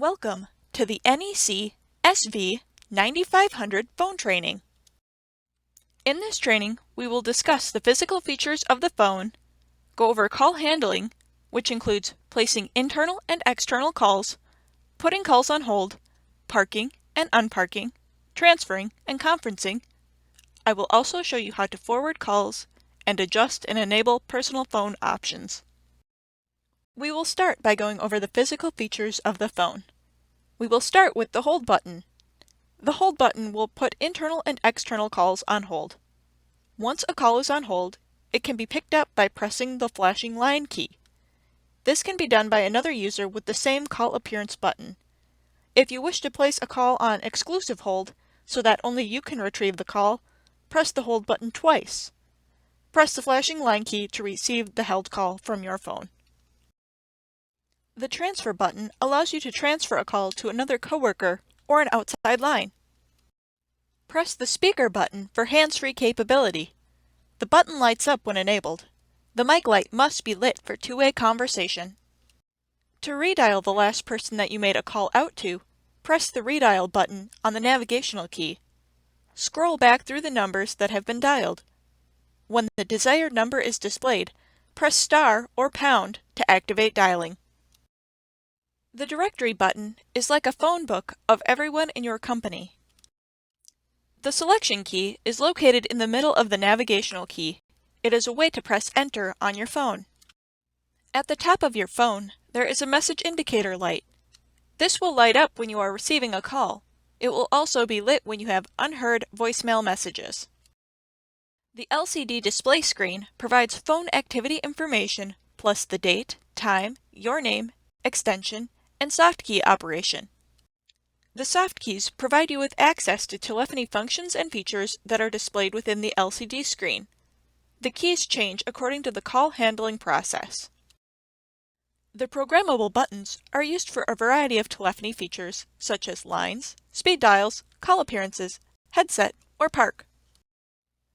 Welcome to the NEC SV9500 phone training. In this training, we will discuss the physical features of the phone, go over call handling, which includes placing internal and external calls, putting calls on hold, parking and unparking, transferring and conferencing. I will also show you how to forward calls and adjust and enable personal phone options. We will start by going over the physical features of the phone. We will start with the hold button. The hold button will put internal and external calls on hold. Once a call is on hold, it can be picked up by pressing the flashing line key. This can be done by another user with the same call appearance button. If you wish to place a call on exclusive hold so that only you can retrieve the call, press the hold button twice. Press the flashing line key to receive the held call from your phone. The transfer button allows you to transfer a call to another coworker or an outside line. Press the speaker button for hands-free capability. The button lights up when enabled. The mic light must be lit for two-way conversation. To redial the last person that you made a call out to, press the redial button on the navigational key. Scroll back through the numbers that have been dialed. When the desired number is displayed, press star or pound to activate dialing. The directory button is like a phone book of everyone in your company. The selection key is located in the middle of the navigational key. It is a way to press enter on your phone. At the top of your phone, there is a message indicator light. This will light up when you are receiving a call. It will also be lit when you have unheard voicemail messages. The LCD display screen provides phone activity information plus the date, time, your name, extension, and soft key operation. The soft keys provide you with access to telephony functions and features that are displayed within the LCD screen. The keys change according to the call handling process. The programmable buttons are used for a variety of telephony features such as lines, speed dials, call appearances, headset, or park.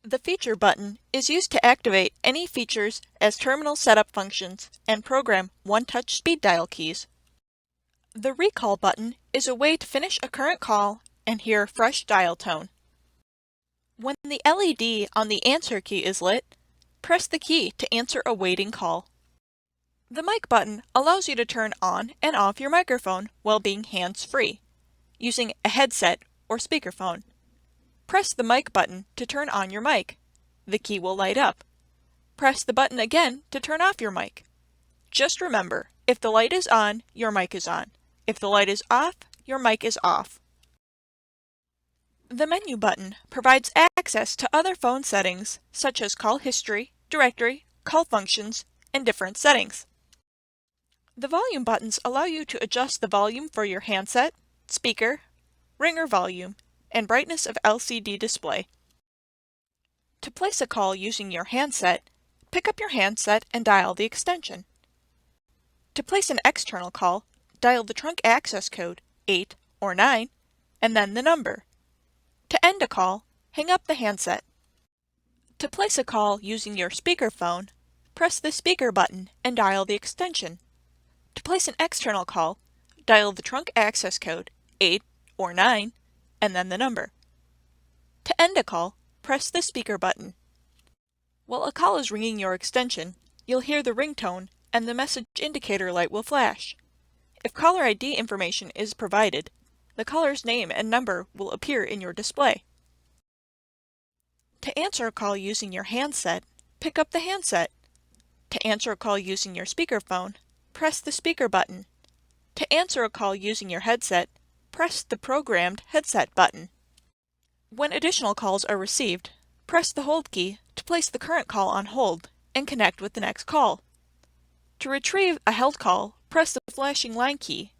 The feature button is used to activate any features as terminal setup functions and program one-touch speed dial keys. The recall button is a way to finish a current call and hear a fresh dial tone. When the LED on the answer key is lit, press the key to answer a waiting call. The mic button allows you to turn on and off your microphone while being hands-free, using a headset or speakerphone. Press the mic button to turn on your mic. The key will light up. Press the button again to turn off your mic. Just remember, if the light is on, your mic is on. If the light is off, your mic is off. The menu button provides access to other phone settings such as call history, directory, call functions, and different settings. The volume buttons allow you to adjust the volume for your handset, speaker, ringer volume, and brightness of LCD display. To place a call using your handset, pick up your handset and dial the extension. To place an external call, dial the trunk access code 8 or 9 and then the number. To end a call, hang up the handset. To place a call using your speakerphone, press the speaker button and dial the extension. To place an external call, dial the trunk access code 8 or 9 and then the number. To end a call, press the speaker button. While a call is ringing your extension, you'll hear the ringtone and the message indicator light will flash. If caller ID information is provided, the caller's name and number will appear in your display. To answer a call using your handset, pick up the handset. To answer a call using your speakerphone, press the speaker button. To answer a call using your headset, press the programmed headset button. When additional calls are received, press the hold key to place the current call on hold and connect with the next call. To retrieve a held call, press the flashing line key.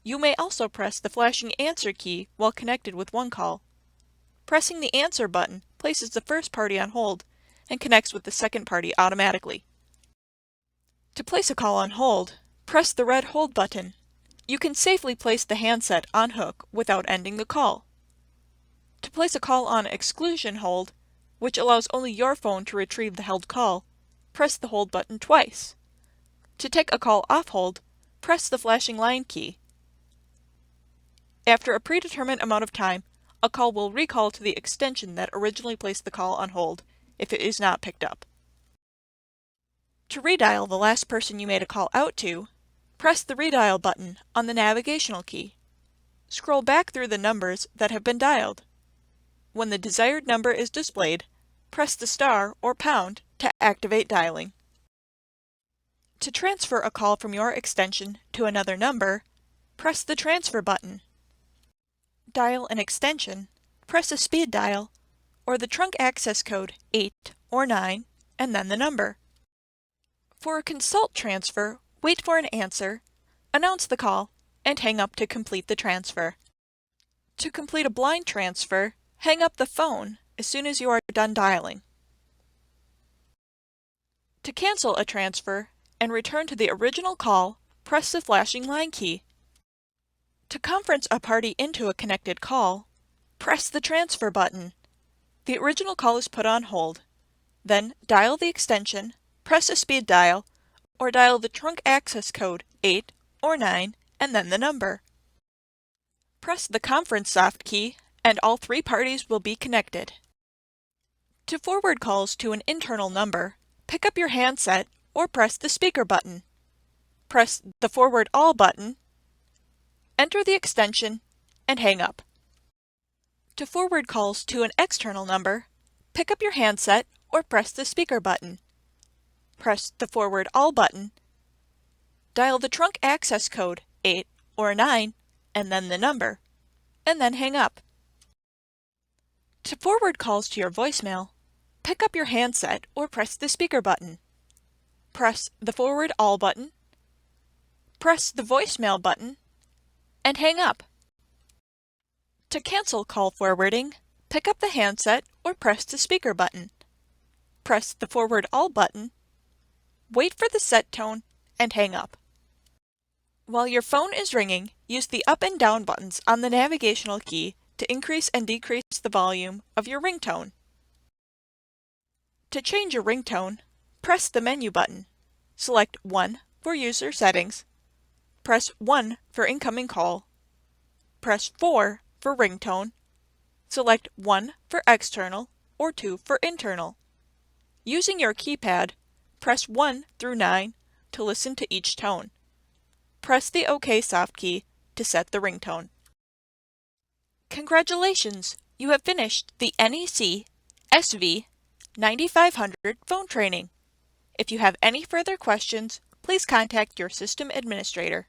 You may also press the flashing answer key while connected with one call. Pressing the answer button places the first party on hold and connects with the second party automatically. To place a call on hold, press the red hold button. You can safely place the handset on hook without ending the call. To place a call on exclusion hold, which allows only your phone to retrieve the held call, press the hold button twice. To take a call off hold, press the flashing line key. After a predetermined amount of time, a call will recall to the extension that originally placed the call on hold if it is not picked up. To redial the last person you made a call out to, press the redial button on the navigational key. Scroll back through the numbers that have been dialed. When the desired number is displayed, press the star or pound to activate dialing. To transfer a call from your extension to another number, press the transfer button. Dial an extension, press a speed dial, or the trunk access code 8 or 9, and then the number. For a consult transfer, wait for an answer, announce the call, and hang up to complete the transfer. To complete a blind transfer, hang up the phone as soon as you are done dialing. To cancel a transfer and return to the original call, press the flashing line key. To conference a party into a connected call, press the transfer button. The original call is put on hold. Then dial the extension, press a speed dial, or dial the trunk access code 8 or 9 and then the number. Press the conference soft key and all three parties will be connected. To forward calls to an internal number, pick up your handset or press the speaker button. Press the forward all button, enter the extension, and hang up. To forward calls to an external number, pick up your handset or press the speaker button. Press the forward all button, dial the trunk access code 8 or 9 and then the number, and then hang up. To forward calls to your voicemail, pick up your handset or press the speaker button. Press the forward all button, press the voicemail button, and hang up. To cancel call forwarding, pick up the handset or press the speaker button. Press the forward all button, wait for the set tone, and hang up. While your phone is ringing, use the up and down buttons on the navigational key to increase and decrease the volume of your ringtone. To change your ringtone, press the menu button. Select 1 for user settings, press 1 for incoming call, press 4 for ringtone, select 1 for external or 2 for internal. Using your keypad, press 1 through 9 to listen to each tone. Press the OK soft key to set the ringtone. Congratulations! You have finished the NEC SV9500 phone training. If you have any further questions, please contact your system administrator.